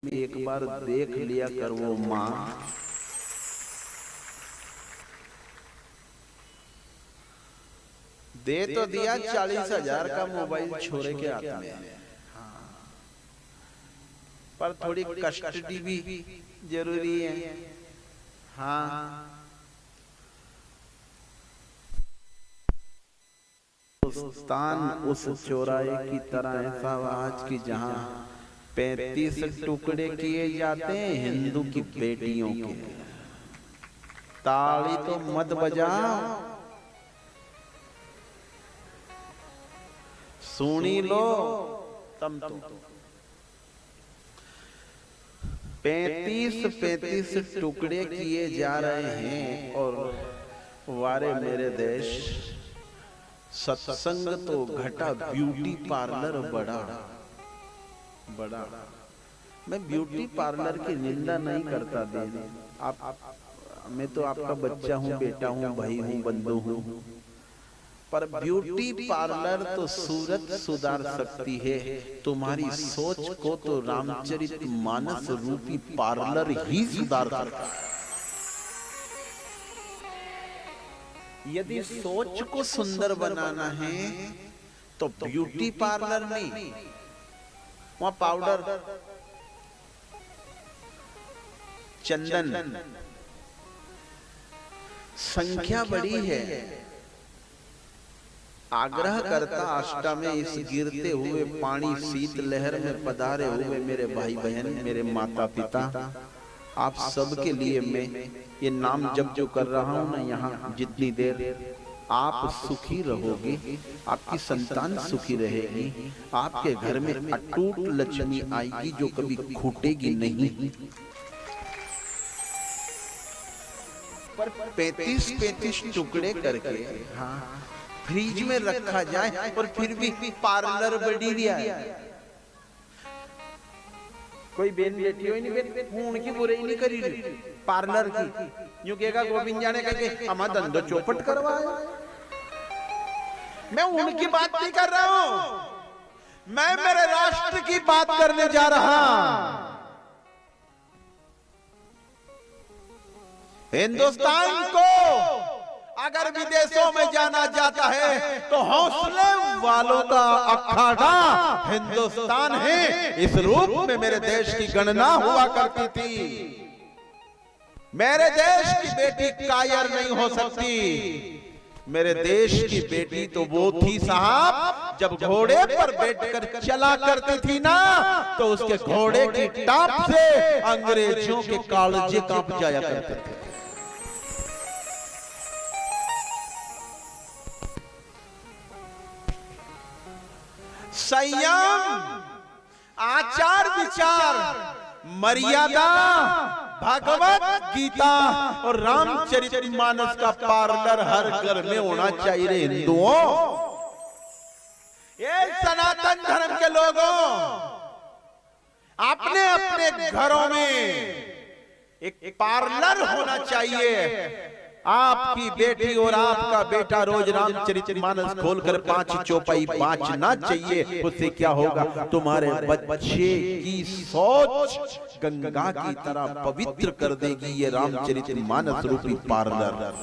एक बार देख लिया कर वो माँ। दे तो दिया 40,000 का मोबाइल छोरे के हाथ में, पर थोड़ी कस्टडी भी जरूरी है। हाँ, हिंदुस्तान उस चौराहे की तरह ऐसा आज की जहां 35 टुकड़े किए जाते हैं हिंदू की बेटियों के। ताली तो मत बजाओ, सुनी लो तम तो। 35 टुकड़े किए जा रहे हैं और वारे मेरे देश सत्संग तो घटा, ब्यूटी पार्लर बढ़ा। मैं ब्यूटी पार्लर की निंदा नहीं करता दीदी, मैं तो आपका बच्चा हूँ, बेटा हूँ, भाई हूँ, बंधु हूँ, पर ब्यूटी पार्लर तो सूरत सुधार सकती है। तुम्हारी सोच को तो रामचरित मानस रूपी पार्लर ही सुधार सकता है। यदि सोच को सुंदर बनाना है तो ब्यूटी पार्लर नहीं, वहां पाउडर, चंदन, संख्या बड़ी है। आग्रह करता आष्टा में इस गिरते हुए पानी शीत लहर में पधारे हुए मेरे भाई बहन, मेरे माता पिता, आप सबके लिए मैं ये नाम जप जो कर रहा हूं ना, यहाँ जितनी देर आप सुखी रहोगे, आपकी संतान सुखी रहेगी, आपके घर में अटूट लक्ष्मी आएगी जो कभी खूटेगी नहीं। पर 35 टुकड़े करके हाँ फ्रिज में रखा जाए और फिर भी पार्लर बढ़ी दिया है। कोई बेन बेटी हो नहीं, बेन हूं उनकी बुराई नहीं करी रही पार्लर की, यूं कहेगा गोविंद जाने करके हमारा धंधो चौपट करवाया। मैं उनकी बात नहीं कर रहा हूं, मैं मेरे राष्ट्र की बात करने जा रहा। हिंदुस्तान को अगर विदेशों में जाना जाता है तो हौसले वालों का अखाड़ा हिंदुस्तान है। इस रूप में मेरे देश की गणना हुआ करती थी। मेरे देश की बेटी कायर नहीं हो सकती। मेरे देश की बेटी तो वो थी साहब, जब घोड़े पर बैठकर चला करती थी ना, तो उसके घोड़े की टाप से अंग्रेजों के कालजे कांप जाया करते थे। संयम, आचार विचार, मर्यादा, भगवत गीता और रामचरितमानस का पार्लर हर घर में होना चाहिए हिंदुओं। ये सनातन धर्म के लोगों, अपने अपने घरों में एक पार्लर होना चाहिए। आपकी बेटी और आपका बेटा रोज रामचरितमानस खोलकर 5 चौपाई बाँचना चाहिए। उससे क्या होगा, तुम्हारे बच्चे की सोच गंगा की तरह पवित्र कर देगी ये रामचरितमानस रूपी पार्लर।